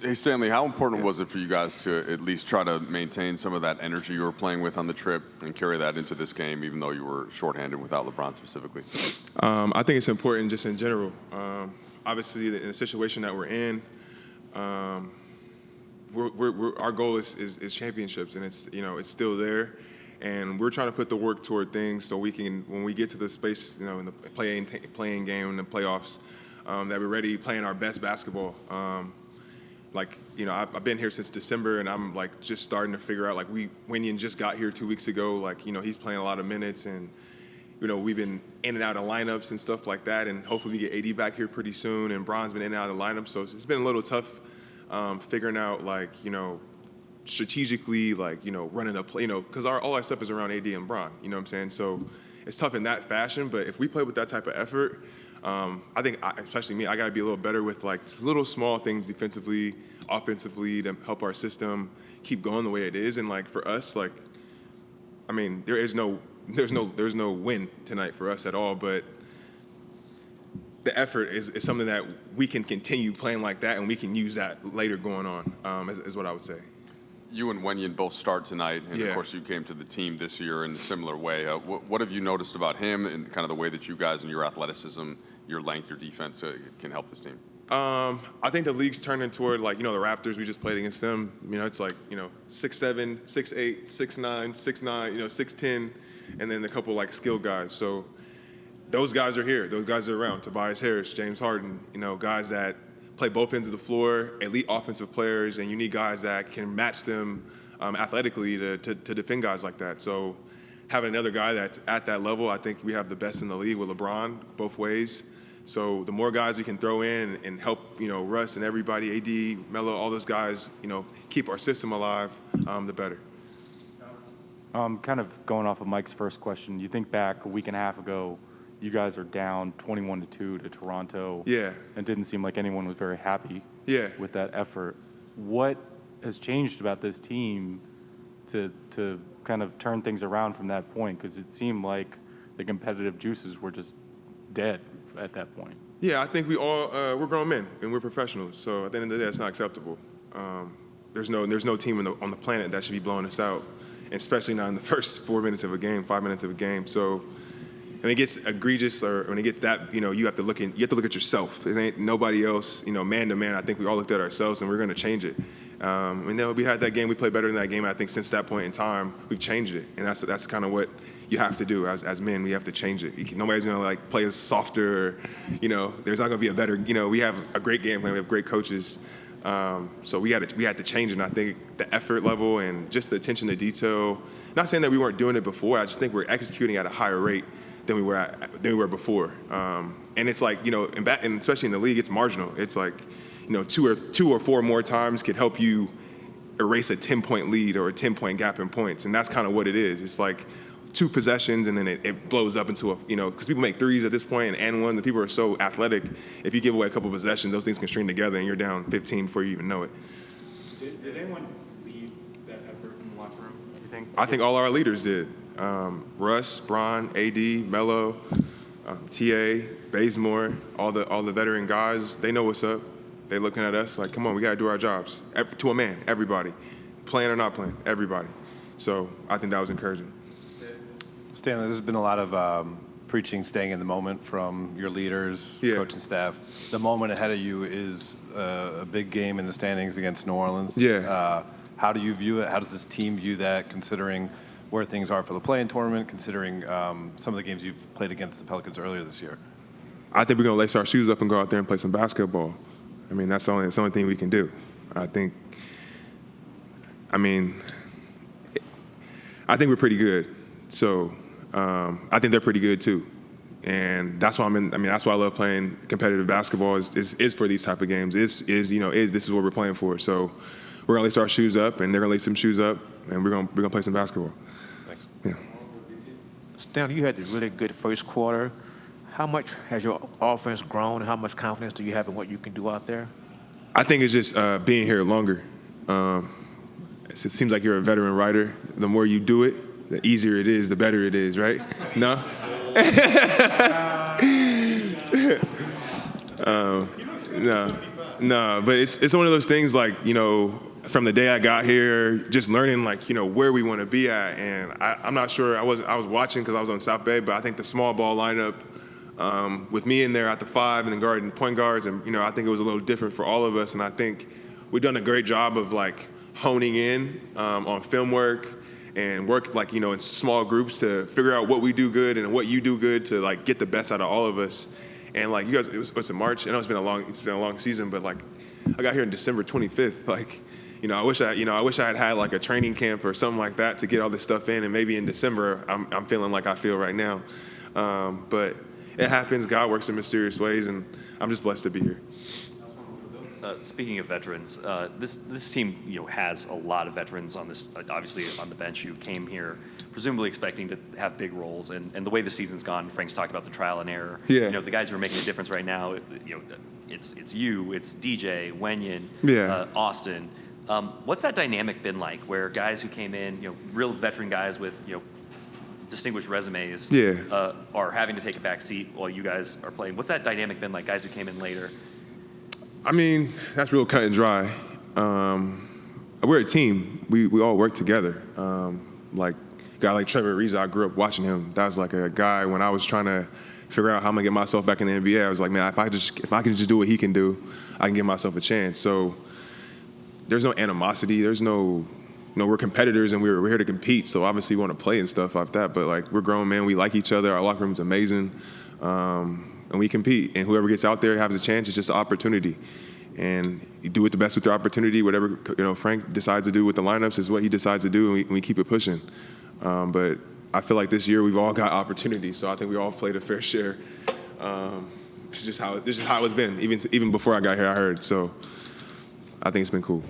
Hey, Stanley, how important was it for you guys to at least try to maintain some of that energy you were playing with on the trip and carry that into this game, even though you were shorthanded without LeBron specifically? I think it's important just in general. Obviously, in the situation that we're in, our goal is championships, and it's still there. And we're trying to put the work toward things so we can, when we get to the space, in the playing game in the playoffs, that we're ready playing our best basketball. I've been here since December, and I'm just starting to figure out Winion just got here 2 weeks ago. He's playing a lot of minutes, and we've been in and out of lineups and stuff like that. And hopefully we get AD back here pretty soon. And Bron's been in and out of the lineup, so it's been a little tough figuring out strategically running a play. Because all our stuff is around AD and Bron. You know what I'm saying? So it's tough in that fashion. But if we play with that type of effort, I think, especially me, I got to be a little better with little small things defensively, offensively to help our system keep going the way it is. And for us, there's no win tonight for us at all. But the effort is something that we can continue playing like that, and we can use that later going on. Is what I would say. You and Winion both start tonight, and Yeah. of course you came to the team this year in a similar way. What have you noticed about him and kind of the way that you guys and your athleticism, your length, your defense can help this team? I think the league's turning toward the Raptors. We just played against them. It's 6'7", 6'8", 6'9", 6'9", 6'10", and then a couple skill guys. So those guys are here. Those guys are around. Tobias Harris, James Harden. Guys that play both ends of the floor, elite offensive players, and you need guys that can match them athletically to defend guys like that. So having another guy that's at that level, I think we have the best in the league with LeBron both ways. So the more guys we can throw in and help, Russ and everybody, AD, Melo, all those guys, keep our system alive, the better. Kind of going off of Mike's first question, you think back a week and a half ago, you guys are down 21-2 to Toronto. Yeah. It didn't seem like anyone was very happy with that effort. What has changed about this team to kind of turn things around from that point? Because it seemed like the competitive juices were just dead at that point. Yeah, I think we're grown men and we're professionals. So at the end of the day, it's not acceptable. There's no team on the planet that should be blowing us out, especially not in the first 4 minutes of a game, 5 minutes of a game. So when it gets egregious or when it gets that, you have to look at yourself. It ain't nobody else. Man to man, I think we all looked at ourselves and we're going to change it. And then we had that game. We played better in that game. I think since that point in time, we've changed it, and that's kind of what you have to do as men. We have to change it. Nobody's going to play us softer. There's not going to be a better. We have a great game plan. We have great coaches. So we had to change it. And I think the effort level and just the attention to detail. Not saying that we weren't doing it before. I just think we're executing at a higher rate than we were before. And it's and especially in the league, it's marginal. It's two or four more times could help you erase a 10-point lead or a 10-point gap in points, and that's kind of what it is. It's 2 possessions, and then it blows up into because people make threes at this point and one. The people are so athletic. If you give away a couple possessions, those things can string together, and you're down 15 before you even know it. Did anyone lead that effort in the locker room, you think? I think all our leaders did. Russ, Bron, AD, Melo, TA, Bazemore, all the veteran guys, they know what's up. They're looking at us come on, we got to do our jobs. To a man, everybody. Playing or not playing, everybody. So I think that was encouraging. Stanley, there's been a lot of preaching, staying in the moment from your leaders, coaching staff. The moment ahead of you is a big game in the standings against New Orleans. Yeah. How do you view it? How does this team view that, considering where things are for the play-in tournament, considering some of the games you've played against the Pelicans earlier this year? I think we're going to lace our shoes up and go out there and play some basketball. That's the only thing we can do. I think we're pretty good. So I think they're pretty good too. And that's why that's why I love playing competitive basketball is for these type of games. This is what we're playing for. So we're going to lace our shoes up, and they're going to lace some shoes up, and we're going to play some basketball. Thanks. Yeah. Stanley, you had a really good first quarter. How much has your offense grown, and how much confidence do you have in what you can do out there? I think it's just being here longer. It seems like you're a veteran writer. The more you do it, the easier it is, the better it is, right? No? No. No, but it's one of those things like, from the day I got here, just learning like, where we want to be at. And I'm not sure, I was watching because I was on South Bay, but I think the small ball lineup with me in there at the 5 and the point guards, and, I think it was a little different for all of us. And I think we've done a great job of like honing in on film work and work like, in small groups to figure out what we do good and what you do good to like get the best out of all of us. And like you guys, what's in March? I know it's been a long season, but like I got here in December 25th. Like, I wish I had had like a training camp or something like that to get all this stuff in, and maybe in December I'm feeling like I feel right now. But it happens. God works in mysterious ways, and I'm just blessed to be here. Speaking of veterans, this team has a lot of veterans on this. Obviously, on the bench, you came here presumably expecting to have big roles, and the way the season's gone, Frank's talked about the trial and error. Yeah. The guys who are making a difference right now, it's DJ, Wenyan, Austin. What's that dynamic been like, where guys who came in, real veteran guys with distinguished resumes, are having to take a back seat while you guys are playing? What's that dynamic been like, guys who came in later? I mean, that's real cut and dry. We're a team. We all work together. Like a guy like Trevor Ariza, I grew up watching him. That was like a guy when I was trying to figure out how I'm gonna get myself back in the NBA. I was like, man, if I can just do what he can do, I can give myself a chance. So there's no animosity. There's no, we're competitors and we're here to compete. So obviously we want to play and stuff like that. But like we're grown men. We like each other. Our locker room's amazing. And we compete, and whoever gets out there has a chance. It's just an opportunity, and you do it the best with your opportunity. Whatever Frank decides to do with the lineups is what he decides to do, and we keep it pushing. But I feel like this year we've all got opportunities, so I think we all played a fair share. It's just how it's been. Even before I got here, I heard. So I think it's been cool.